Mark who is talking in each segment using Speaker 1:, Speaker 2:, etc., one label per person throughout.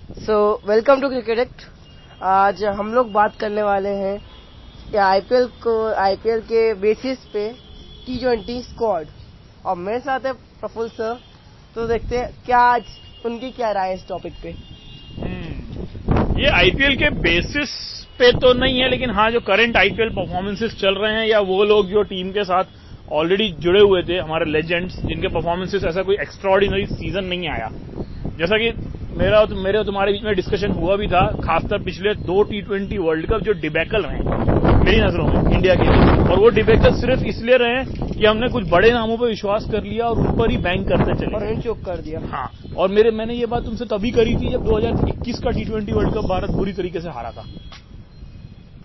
Speaker 1: Welcome to cricket. आज हम लोग बात करने वाले हैं आईपीएल के बेसिस पे T20 स्क्वाड, और मेरे साथ है प्रफुल्ल सर। तो देखते हैं क्या आज उनकी क्या राय है इस टॉपिक पे।
Speaker 2: ये आईपीएल के बेसिस पे तो नहीं है, लेकिन हाँ, जो करंट आईपीएल परफॉर्मेंसेस चल रहे हैं या वो लोग जो टीम के साथ ऑलरेडी जुड़े हुए थे, हमारे लेजेंड्स, जिनके परफॉर्मेंसेस ऐसा कोई एक्स्ट्राऑर्डिनरी सीजन नहीं आया, जैसा कि मेरे और तुम्हारे बीच में डिस्कशन हुआ भी था, खासकर पिछले 2 T20 वर्ल्ड कप जो डिबेकल रहे मेरी नजरों में इंडिया के लिए, और वो डिबेकल सिर्फ इसलिए रहे कि हमने कुछ बड़े नामों पर विश्वास कर लिया और उन पर ही बैंक करते चले
Speaker 1: और चोक कर दिया।
Speaker 2: हाँ, और मैंने ये बात तुमसे तभी करी थी जब 2021 का T20 वर्ल्ड कप भारत बुरी तरीके से हारा था,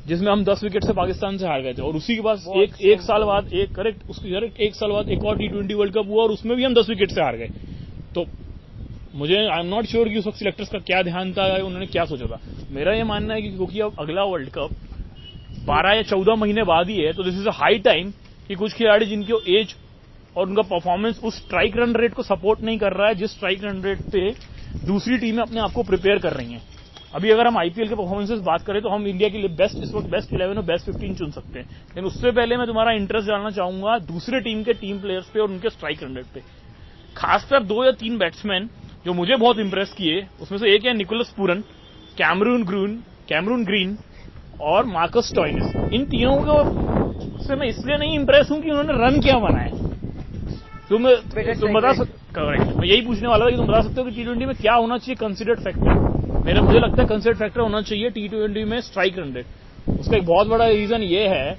Speaker 2: जिसमें हम 10 विकेट से पाकिस्तान से हार गए थे, और उसी के बाद एक साल बाद एक साल बाद एक और T20 वर्ल्ड कप हुआ और उसमें भी हम 10 विकेट से हार गए। तो मुझे आई एम नॉट श्योर कि उस वक्त सिलेक्टर्स का क्या ध्यान था, उन्होंने क्या सोचा था। मेरा ये मानना है कि क्योंकि अब अगला वर्ल्ड कप 12 या 14 महीने बाद ही है, तो this is a high time कि कुछ खिलाड़ी जिनकी एज और उनका परफॉर्मेंस उस स्ट्राइक रन रेट को सपोर्ट नहीं कर रहा है जिस स्ट्राइक रन रेट पे दूसरी टीमें अपने आप को प्रिपेयर कर रही हैं। अभी अगर हम आईपीएल के परफॉर्मेंसेस बात करें तो हम इंडिया के लिए इस वक्त बेस्ट 11 और बेस्ट 15 चुन सकते हैं, लेकिन उससे पहले मैं तुम्हारा इंटरेस्ट जानना चाहूंगा दूसरे टीम के टीम प्लेयर्स पे और उनके स्ट्राइक रन रेट पे। खासकर 2 या 3 बैट्समैन जो मुझे बहुत इंप्रेस किए, उसमें से एक है निकोलस पूरन, कैमरून ग्रीन और मार्कस स्टोइनिस। इन तीनों को से मैं इसलिए नहीं इंप्रेस हूं कि उन्होंने रन क्या बनाए। तुम बता सकते, मैं यही पूछने वाला था कि तुम बता सकते हो कि T20 में क्या होना चाहिए कंसिडर्ड फैक्टर। मुझे लगता है कंसिडर्ड फैक्टर होना चाहिए T20 में स्ट्राइक रन रेट। उसका एक बहुत बड़ा रीजन ये है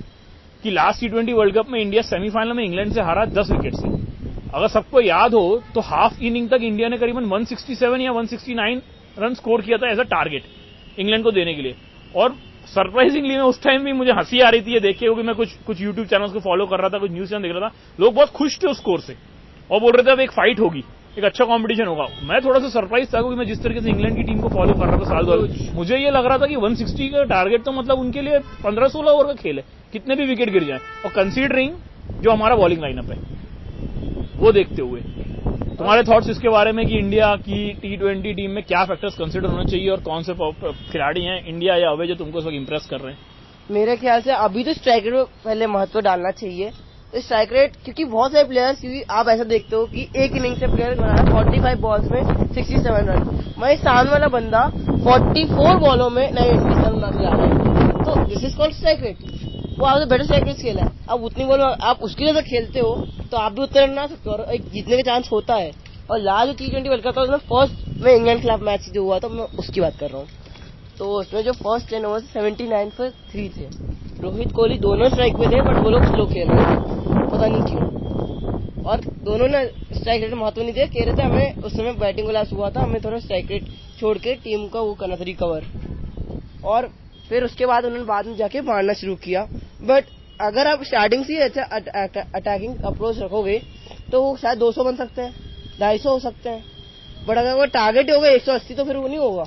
Speaker 2: कि लास्ट T20 वर्ल्ड कप में इंडिया सेमीफाइनल में इंग्लैंड से हारा 10 विकेट से। अगर सबको याद हो तो हाफ इनिंग तक इंडिया ने करीबन 167 या 169 रन स्कोर किया था एज अ टारगेट इंग्लैंड को देने के लिए, और सरप्राइजिंगली उस टाइम भी मुझे हंसी आ रही थी ये देख के, क्योंकि मैं कुछ यूट्यूब चैनल्स को फॉलो कर रहा था, कुछ न्यूज चैनल देख रहा था, लोग बहुत खुश थे उस स्कोर से और बोल रहे थे अब एक फाइट होगी, एक अच्छा कॉम्पिटिशन होगा। मैं थोड़ा सा सरप्राइज था क्योंकि मैं जिस तरीके से इंग्लैंड की टीम को फॉलो कर रहा था साल 2000, मुझे ये लग रहा था कि 160 का टारगेट तो मतलब उनके लिए 15-16 ओवर का खेल है, कितने भी विकेट गिर जाए। और कंसीडरिंग जो हमारा बॉलिंग लाइनअप है वो देखते हुए तुम्हारे थॉट्स इसके बारे में कि इंडिया की T20 टीम में क्या फैक्टर्स कंसीडर होने चाहिए और कौन से खिलाड़ी हैं इंडिया या अवे जो तुमको इस वक्त इंप्रेस कर रहे हैं?
Speaker 1: मेरे ख्याल से अभी तो स्ट्राइक रेट पहले महत्व डालना चाहिए। तो स्ट्राइक रेट, क्योंकि बहुत सारे प्लेयर्स, क्योंकि आप ऐसा देखते हो कि एक इनिंग से प्लेयर बना है 45 बॉल्स में 67 रन, वही सामने वाला बंदा 44 बॉलों में 97 रन बना रहा है। तो this is called strike rate. वो आपसे बेटर स्ट्राइक रेट खेला है, अब उतनी बॉल आप उसकी जगह खेलते हो तो आप भी उतने रन बना सकते हो और एक जीतने का चांस होता है। और लास्ट T20 वर्ल्ड कप था उसमें फर्स्ट में इंग्लैंड खिलाफ मैच जो हुआ था, मैं उसकी बात कर रहा हूँ। तो उसमें जो फर्स्ट 10 ओवर 79 पर 3 थे, रोहित कोहली दोनों स्ट्राइक पे थे, बट वो लोग स्लो खेल रहे थे, पता नहीं क्यों। और दोनों ने स्ट्राइक रेट महत्व नहीं दिया, कह रहे थे हमें उस समय बैटिंग को लॉस हुआ था, हमें थोड़ा स्ट्राइक रेट छोड़ के टीम का वो करना था रिकवर, और फिर उसके बाद उन्होंने बाद में जाके मारना शुरू किया। बट अगर आप स्टार्टिंग से अच्छा अटैकिंग अप्रोच रखोगे तो वो शायद 200 बन सकते हैं, 250 हो सकते हैं, बट अगर वो टारगेट हो गए 180 तो फिर वो नहीं होगा।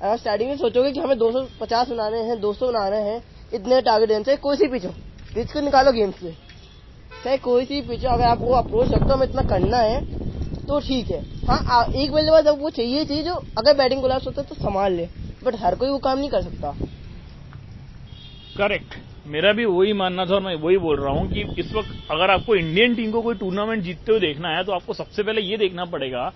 Speaker 1: अगर स्टार्टिंग में सोचोगे कि हमें 250 बनाने हैं, 200 बनाने हैं, इतने टारगेट देने, चाहे कोई सी पिच को निकालो गेम से, चाहे कोई सी पिच, अगर आप वो अप्रोच रखते हो हमें इतना करना है तो ठीक है। हाँ, एक बल्लेबाज अब वो चाहिए जो अगर बैटिंग कोलैप्स होता है तो संभाल ले, बट हर कोई वो काम नहीं कर सकता।
Speaker 2: करेक्ट, मेरा भी वही मानना था और मैं वही बोल रहा हूं कि इस वक्त अगर आपको इंडियन टीम को कोई टूर्नामेंट जीतते हुए देखना है तो आपको सबसे पहले ये देखना पड़ेगा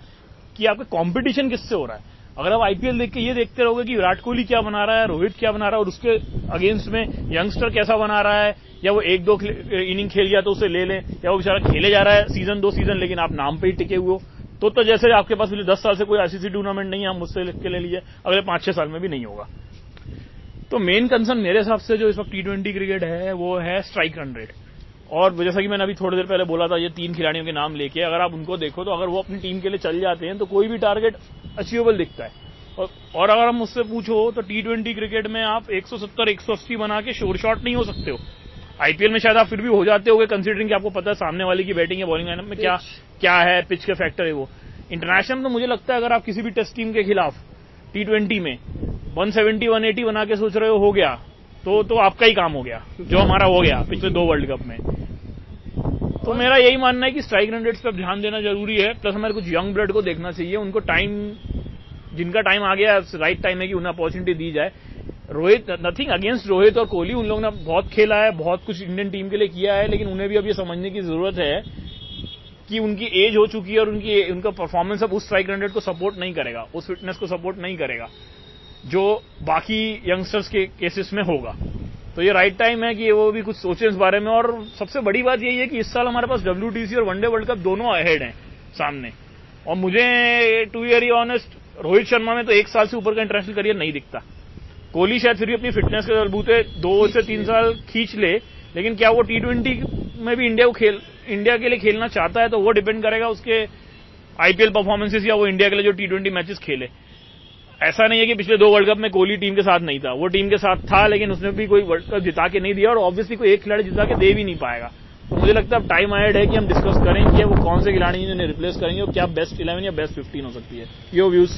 Speaker 2: कि आपका कंपटीशन किससे हो रहा है। अगर आप आईपीएल देख के ये देखते रहोगे कि विराट कोहली क्या बना रहा है, रोहित क्या बना रहा है और उसके अगेंस्ट में यंगस्टर कैसा बना रहा है, या वो 1-2 इनिंग खेल गया तो उसे ले लें, या वो बेचारा खेले जा रहा है सीजन 2 सीजन लेकिन आप नाम पे ही टिके हुए हो, तो जैसे आपके पास पिछले 10 साल से कोई आईसीसी टूर्नामेंट नहीं है, आप मुझसे लिख के ले लीजिए, अगले 5-6 साल में भी नहीं होगा। तो मेन कंसर्न मेरे हिसाब से जो इस वक्त T20 क्रिकेट है वो है स्ट्राइक रन रेट। और जैसा कि मैंने अभी थोड़ी देर पहले बोला था, ये 3 खिलाड़ियों के नाम लेके अगर आप उनको देखो तो अगर वो अपनी टीम के लिए चल जाते हैं तो कोई भी टारगेट अचीवेबल दिखता है। और अगर हम मुझसे पूछो तो T20 क्रिकेट में आप 170-180 बना के शोर शॉट नहीं हो सकते हो। आईपीएल में शायद आप फिर भी हो जाते होगे, कंसीडरिंग कि आपको पता है सामने वाले की बैटिंग या बॉलिंग लाइनअप में क्या है, पिच के फैक्टर है वो। इंटरनेशनल तो मुझे लगता है अगर आप किसी भी टेस्ट टीम के खिलाफ T20 में 170-180 बना के सोच रहे हो गया तो आपका ही काम हो गया, जो हमारा हो गया पिछले 2 वर्ल्ड कप में। तो मेरा यही मानना है कि स्ट्राइक रन रेट्स पर ध्यान देना जरूरी है, प्लस हमारे कुछ यंग ब्लड को देखना चाहिए, उनको टाइम जिनका टाइम आ गया राइट टाइम है कि उन्हें अपॉर्चुनिटी दी जाए। रोहित, नथिंग अगेंस्ट रोहित और कोहली, उन लोगों ने बहुत खेला है, बहुत कुछ इंडियन टीम के लिए किया है, लेकिन उन्हें भी अब ये समझने की जरूरत है कि उनकी एज हो चुकी है और उनका परफॉर्मेंस अब उस स्ट्राइक रेट को सपोर्ट नहीं करेगा, उस फिटनेस को सपोर्ट नहीं करेगा जो बाकी यंगस्टर्स के केसेस में होगा। तो ये राइट टाइम है कि वो भी कुछ सोचे इस बारे में। और सबसे बड़ी बात यही है कि इस साल हमारे पास WTC और वनडे वर्ल्ड कप दोनों अहेड हैं सामने, और मुझे to very honest Rohit Sharma में तो 1 साल से ऊपर का इंटरनेशनल करियर नहीं दिखता। कोहली शायद फिर भी अपनी फिटनेस के बलबूते 2 से 3 साल खींच ले, लेकिन क्या वो T20 में भी इंडिया के लिए खेलना चाहता है, तो वो डिपेंड करेगा उसके IPL परफॉर्मेंसेस या वो इंडिया के लिए जो T20 मैचेस खेले। ऐसा नहीं है कि पिछले 2 वर्ल्ड कप में कोहली टीम के साथ नहीं था, वो टीम के साथ था, लेकिन उसने भी कोई वर्ल्ड कप जिता के नहीं दिया और ऑब्वियसली कोई एक खिलाड़ी जिता के दे भी नहीं पाएगा। तो मुझे लगता है अब टाइम आएड है कि हम डिस्कस करें कि वो कौन से खिलाड़ी जिन्हें रिप्लेस करेंगे और क्या बेस्ट 11 या बेस्ट 15 हो सकती है। Your views.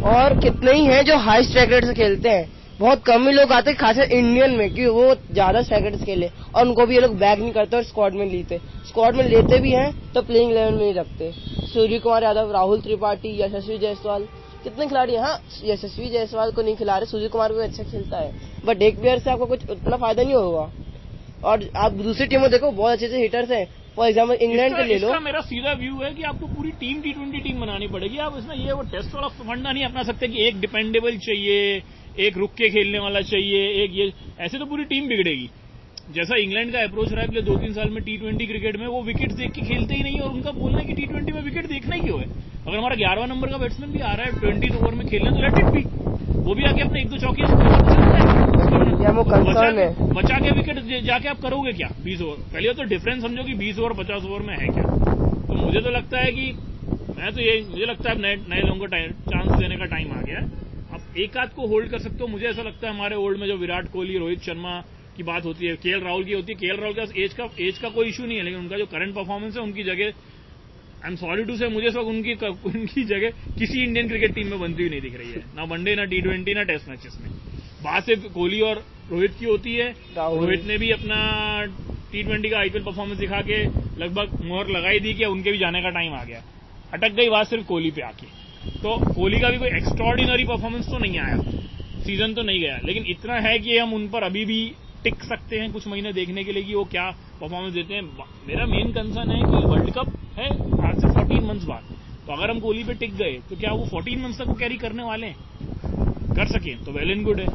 Speaker 1: और कितने ही हैं जो हाई स्ट्राइक रेट से खेलते हैं, बहुत कम ही लोग आते हैं खासकर इंडियन में, क्योंकि वो ज्यादा स्ट्राइक रेट से खेले और उनको भी ये लोग बैक नहीं करते और स्क्वाड में लेते भी हैं तो प्लेइंग 11 में नहीं रखते। सूर्य कुमार यादव, राहुल त्रिपाठी, यशस्वी जायसवाल, कितने खिलाड़ी हैं। हाँ, यशस्वी जायसवाल को नहीं खिला रहे, सूर्य कुमार भी अच्छा खेलता है, बट एक प्लेयर से आपको कुछ उतना फायदा नहीं होगा। और आप दूसरी टीमों देखो, बहुत अच्छे अच्छे हिटर्स हैं। फॉर एग्जाम्पल इंग्लैंड को ले लो।
Speaker 2: मेरा सीधा व्यू है कि आपको पूरी टीम T20 टीम बनानी पड़ेगी। आप इसमें ये वो टेस्ट वाला फंडा नहीं अपना सकते कि एक डिपेंडेबल चाहिए, एक रुक के खेलने वाला चाहिए, एक ये, ऐसे तो पूरी टीम बिगड़ेगी। जैसा इंग्लैंड का अप्रोच रहा है पिछले 2-3 साल में T20 क्रिकेट में, वो विकेट देख के खेलते ही नहीं, और उनका बोलना है कि T20 में विकेट देखना ही क्यों है। अगर हमारा 11वां नंबर का बैट्समैन भी आ रहा है 20 ओवर में खेलने, तो लेट इट बी, वो भी आके अपने 1-2 चौके बचा के विकेट जाके आप करोगे क्या 20 ओवर। पहले तो डिफरेंस समझो कि 20 ओवर 50 ओवर में है क्या। तो मुझे तो लगता है कि मुझे लगता है नए लोगों को चांस देने का टाइम आ गया है। अब एक आध को होल्ड कर सकते हो। मुझे ऐसा लगता है हमारे होल्ड में जो विराट कोहली, रोहित शर्मा की बात होती है, KL राहुल की होती है, KL राहुल का एज का कोई इशू नहीं है, लेकिन उनका जो करंट परफॉर्मेंस है, उनकी जगह आई एम सॉरी टू से मुझे इस वक्त उनकी जगह किसी इंडियन क्रिकेट टीम में बनती हुई नहीं दिख रही है, ना वनडे, ना T20, ना टेस्ट मैचेस में। बात सिर्फ कोहली और रोहित की होती है। रोहित ने भी अपना T20 का IPL परफॉर्मेंस दिखा के लगभग मोहर लगाई दी कि उनके भी जाने का टाइम आ गया। अटक गई बात सिर्फ कोहली पे आके। तो कोहली का भी कोई एक्स्ट्राऑर्डिनरी परफॉर्मेंस तो नहीं आया, सीजन तो नहीं गया, लेकिन इतना है कि हम उन पर अभी भी टिक सकते हैं कुछ महीने देखने के लिए कि वो क्या परफॉर्मेंस देते हैं। मेरा मेन कंसर्न है कि वर्ल्ड कप है आज से 14 मंथ्स बाद, तो अगर हम कोहली पे टिक गए तो क्या वो 14 मंथ्स तक वो कैरी करने वाले हैं, कर सकें तो वेल एंड गुड है।